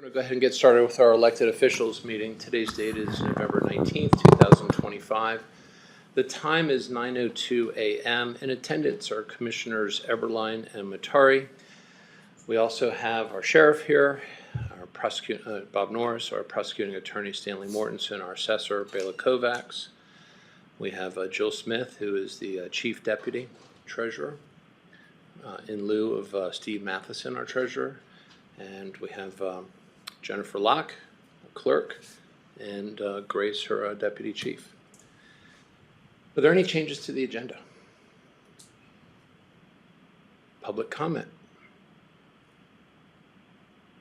We're going to go ahead and get started with our elected officials meeting. Today's date is November 19th, 2025. The time is 9:02 a.m. In attendance are Commissioners Eberline and Matari. We also have our sheriff here, our Bob Norris, our prosecuting attorney Stanley Mortensen, our assessor Bela Kovacs. We have Jill Smith, who is the chief deputy treasurer, in lieu of Steve Matheson, our treasurer. And we have Jennifer Locke, clerk, and Grace, her deputy chief. Are there any changes to the agenda? Public comment?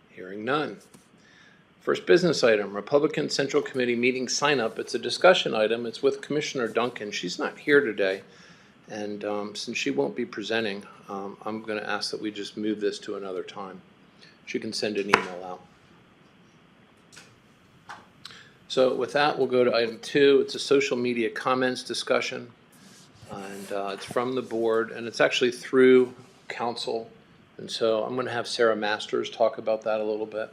Hearing none. First business item, Republican Central Committee meeting sign up. It's a discussion item. It's with Commissioner Duncan. She's not here today. And since she won't be presenting, I'm going to ask that we just move this to another time. She can send an email out. So with that, we'll go to item 2. It's a social media comments discussion. And it's from the board, and it's actually through council. And so I'm going to have Sarah Masters talk about that a little bit.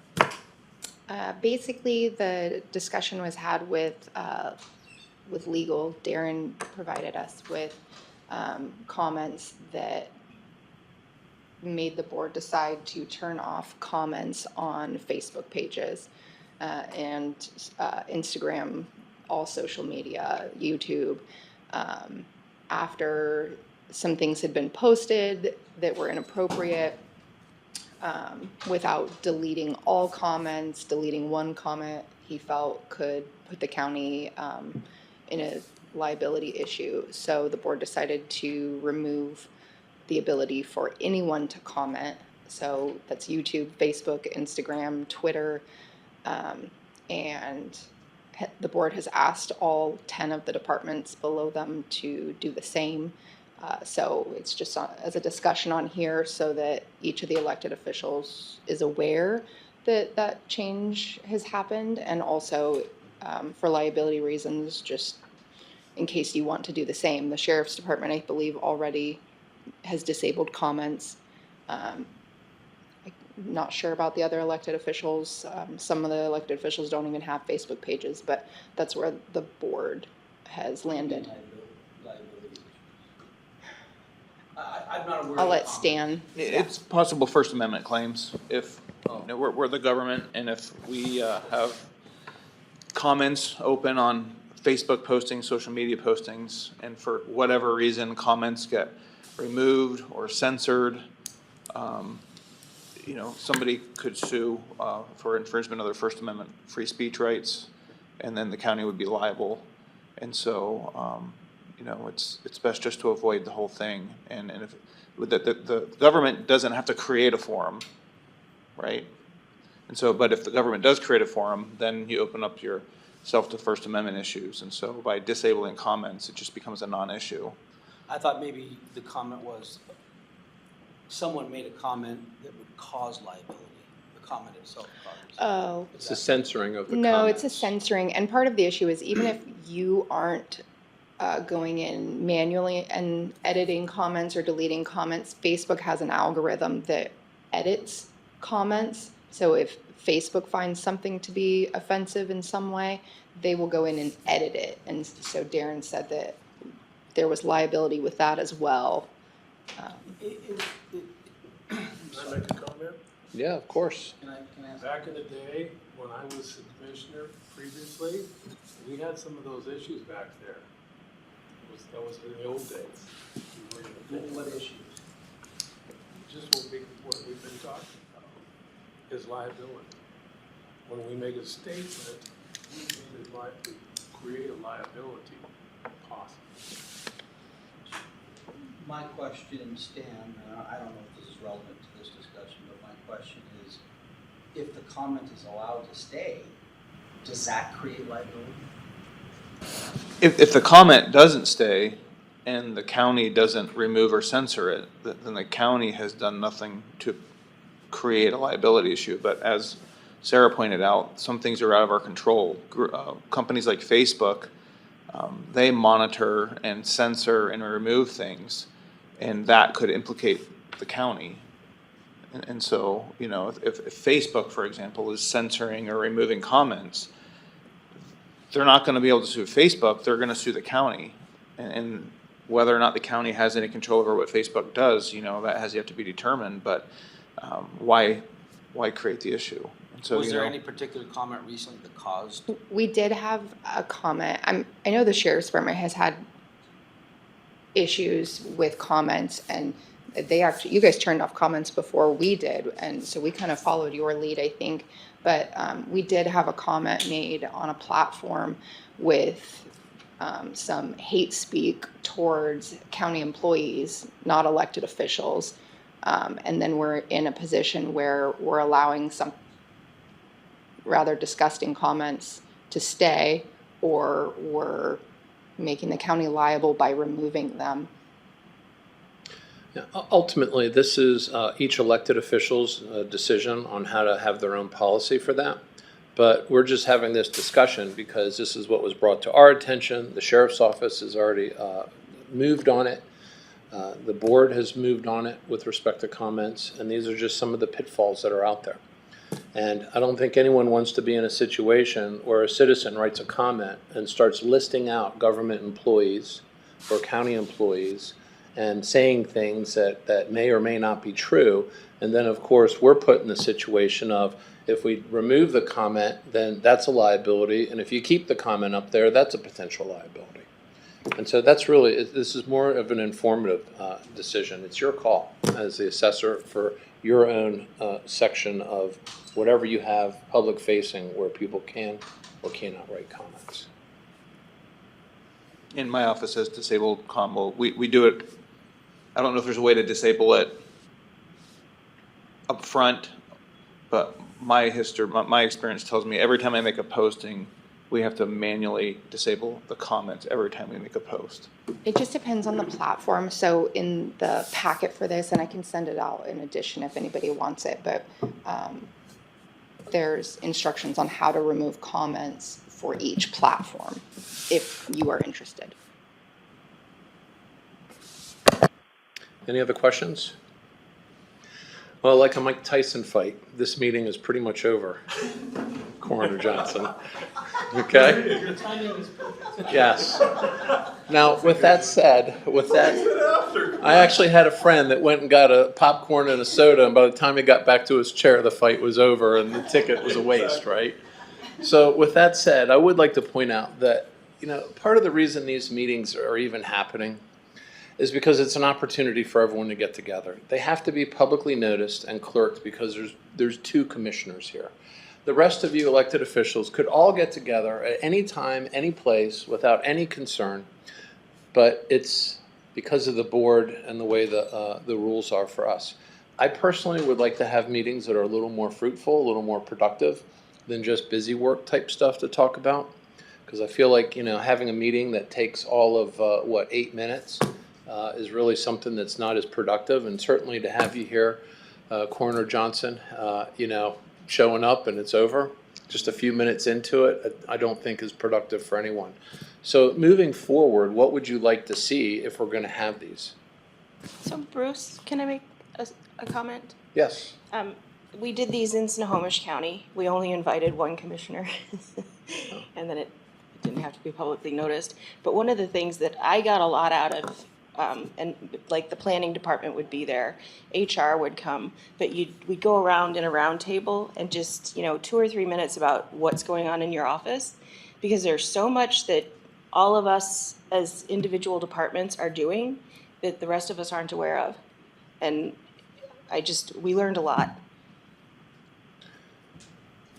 Basically, the discussion was had with legal. Darren provided us with comments that made the board decide to turn off comments on Facebook pages and Instagram, all social media, YouTube, after some things had been posted that were inappropriate, without deleting all comments. Deleting one comment he felt could put the county in a liability issue. So the board decided to remove the ability for anyone to comment. So that's YouTube, Facebook, Instagram, Twitter, and the board has asked all 10 of the departments below them to do the same. So it's just as a discussion on here so that each of the elected officials is aware that that change has happened, and also for liability reasons, just in case you want to do the same. The Sheriff's Department, I believe, already has disabled comments. I'm not sure about the other elected officials. Some of the elected officials don't even have Facebook pages, but that's where the board has landed. I'm not aware. I'll let Stan. It's possible First Amendment claims if we're the government, and if we have comments open on Facebook postings, social media postings, and for whatever reason comments get removed or censored, somebody could sue for infringement of their First Amendment free speech rights, and then the county would be liable. And so, it's best just to avoid the whole thing. And if the government doesn't have to create a forum, right? And so, but if the government does create a forum, then you open up yourself to First Amendment issues. And so by disabling comments, it just becomes a non-issue. I thought maybe the comment was someone made a comment that would cause liability. The comment itself causes. Oh. It's a censoring of the No, comments. it's a censoring. And part of the issue is even if you aren't going in manually and editing comments or deleting comments, Facebook has an algorithm that edits comments. So if Facebook finds something to be offensive in some way, they will go in and edit it. And so Darren said that there was liability with that as well. Can I make a comment? Yeah, of course. Can I ask? Back in the day, when I was the commissioner previously, we had some of those issues back there. That was in the old days. What issues? Just what we've been talking about is liability. When we make a statement, we need to create a liability possible. My question, Stan, I don't know if this is relevant to this discussion, but my question is, if the comment is allowed to stay, does that create liability? If the comment doesn't stay and the county doesn't remove or censor it, then the county has done nothing to create a liability issue. But as Sarah pointed out, some things are out of our control. Companies like Facebook, they monitor and censor and remove things, and that could implicate the county. And so, you know, if Facebook, for example, is censoring or removing comments, they're not gonna be able to sue Facebook, they're gonna sue the county. And whether or not the county has any control over what Facebook does, you know, that has yet to be determined, but why create the issue? And so, Was you there know, any particular comment recently that caused? We did have a comment. I know the sheriff's department has had issues with comments, and you guys turned off comments before we did, and so we kind of followed your lead, I think. But we did have a comment made on a platform with some hate speak towards county employees, not elected officials. And then we're in a position where we're allowing some rather disgusting comments to stay, or we're making the county liable by removing them. Yeah, ultimately, this is each elected official's decision on how to have their own policy for that. But we're just having this discussion because this is what was brought to our attention. The sheriff's office has already moved on it. The board has moved on it with respect to comments, and these are just some of the pitfalls that are out there. And I don't think anyone wants to be in a situation where a citizen writes a comment and starts listing out government employees or county employees and saying things that may or may not be true. And then, of course, we're put in the situation of, if we remove the comment, then that's a liability. And if you keep the comment up there, that's a potential liability. And so that's really, this is more of an informative decision. It's your call as the assessor for your own section of whatever you have public facing where people can or cannot write comments. in my office has disabled combo. We do it, I don't know if there's a way to disable it up front, but my experience tells me every time I make a posting, we have to manually disable the comments every time we make a post. It just depends on the platform. So in the packet for this, and I can send it out in addition if anybody wants it, but there's instructions on how to remove comments for each platform if you are interested. Any other questions? Well, like a Mike Tyson fight, this meeting is pretty much over. Coroner Johnson. Okay? Your timing is perfect. Yes. Now, with that said, I actually had a friend that went and got a popcorn and a soda, and by the time he got back to his chair, the fight was over and the ticket was a waste, right? So with that said, I would like to point out that, part of the reason these meetings are even happening is because it's an opportunity for everyone to get together. They have to be publicly noticed and clerked because there's two commissioners here. The rest of you elected officials could all get together at any time, any place, without any concern, but it's because of the board and the way the rules are for us. I personally would like to have meetings that are a little more fruitful, a little more productive than just busy work type stuff to talk about, because I feel like, having a meeting that takes all of, 8 minutes is really something that's not as productive. And certainly to have you here, Coroner Johnson, showing up and it's over, just a few minutes into it, I don't think is productive for anyone. So moving forward, what would you like to see if we're going to have these? So Bruce, can I make a comment? Yes. We did these in Snohomish County. We only invited one commissioner, and then it didn't have to be publicly noticed. But one of the things that I got a lot out of, and like the planning department would be there, HR would come, but we'd go around in a round table and just, 2 or 3 minutes about what's going on in your office, because there's so much that all of us as individual departments are doing that the rest of us aren't aware of. And we learned a lot.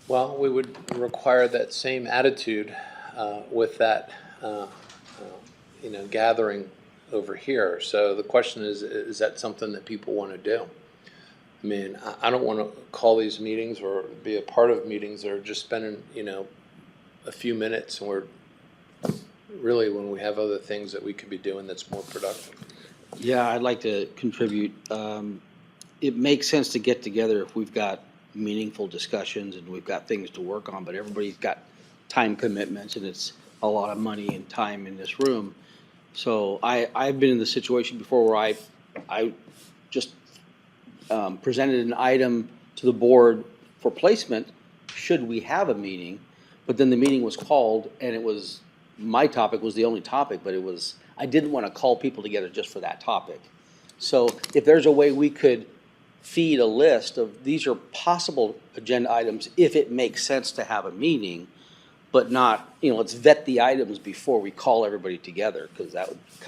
Well, we would require that same attitude with that, gathering over here. So the question is that something that people want to do? I mean, I don't want to call these meetings or be a part of meetings that are just spending, a few minutes, and we're really, when we have other things that we could be doing that's more productive. Yeah, I'd like to contribute. It makes sense to get together if we've got meaningful discussions and we've got things to work on, but everybody's got time commitments and it's a lot of money and time in this room. So I've been in the situation before where I just presented an item to the board for placement, should we have a meeting, but then the meeting was called and it was, my topic was the only topic, but it was, I didn't want to call people together just for that topic. So if there's a way we could feed a list of, these are possible agenda items if it makes sense to have a meeting, but not, let's vet the items before we call everybody together, because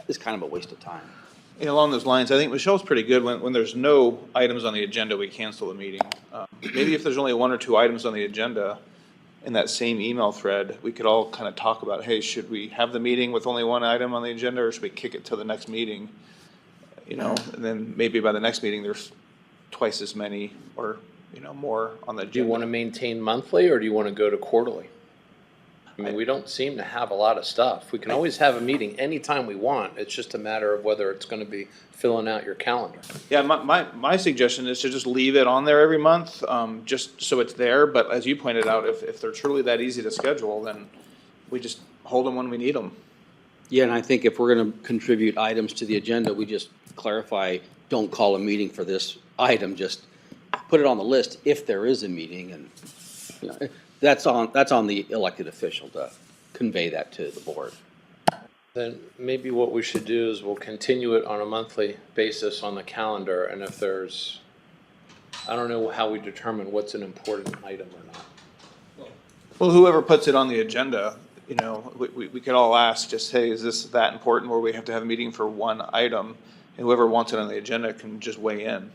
is kind of a waste of time. And along those lines, I think Michelle's pretty good. When there's no items on the agenda, we cancel the meeting. Maybe if there's only 1 or 2 items on the agenda in that same email thread, we could all kind of talk about, hey, should we have the meeting with only 1 item on the agenda, or should we kick it to the next meeting? And then maybe by the next meeting, there's twice as many or, more on the agenda. Do you want to maintain monthly, or do you want to go to quarterly? I mean, we don't seem to have a lot of stuff. We can always have a meeting anytime we want. It's just a matter of whether it's going to be filling out your calendar. Yeah, my suggestion is to just leave it on there every month, just so it's there. But as you pointed out, if they're truly that easy to schedule, then we just hold them when we need them. Yeah, and I think if we're going to contribute items to the agenda, we just clarify, don't call a meeting for this item, just put it on the list if there is a meeting, and that's on the elected official to convey that to the board. Then maybe what we should do is we'll continue it on a monthly basis on the calendar, and if there's, I don't know how we determine what's an important item or not. Well, whoever puts it on the agenda, we could all ask, just, hey, is this that important where we have to have a meeting for 1 item? And whoever wants it on the agenda can just weigh in.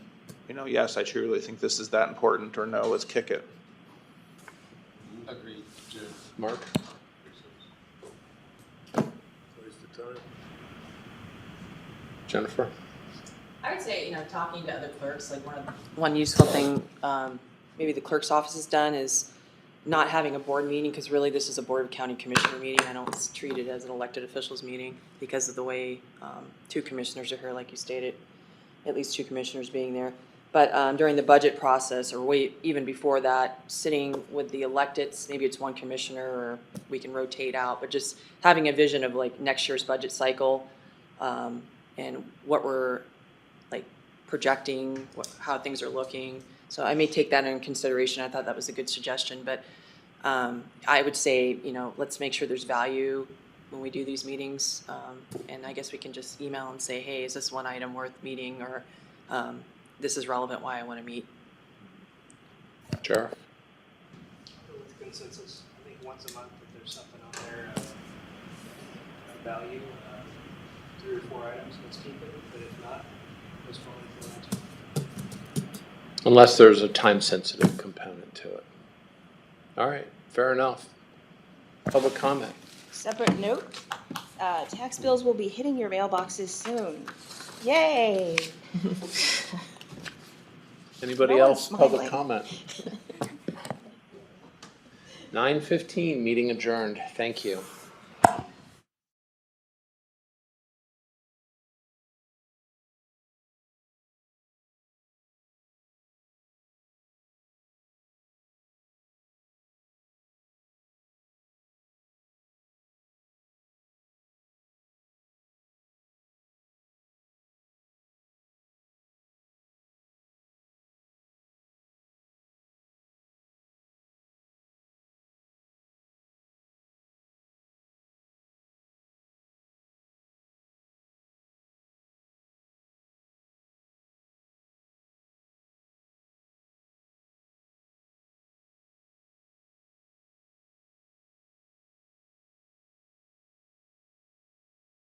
Yes, I truly think this is that important, or no, let's kick it. Agreed, Jim. Mark? Waste of time. Jennifer? I would say, talking to other clerks, like one useful thing maybe the clerk's office has done is not having a board meeting, because really this is a Board of County Commissioner meeting. I don't treat it as an elected officials meeting because of the way 2 commissioners are here, like you stated, at least 2 commissioners being there. But during the budget process, or even before that, sitting with the electeds, maybe it's 1 commissioner, or we can rotate out, but just having a vision of like next year's budget cycle and what we're like projecting, how things are looking. So I may take that into consideration. I thought that was a good suggestion, but I would say, let's make sure there's value when we do these meetings. And I guess we can just email and say, hey, is this 1 item worth meeting, or this is relevant why I want to meet. Sheriff? With consensus, I think once a month, if there's something on there of value, 3 or 4 items, let's keep it, but if not, postpone it for the next month. Unless there's a time-sensitive component to it. All right, fair enough. Public comment? Separate note, tax bills will be hitting your mailboxes soon. Yay! Anybody No one's else? Public smiling. comment? 9:15, meeting adjourned. Thank you.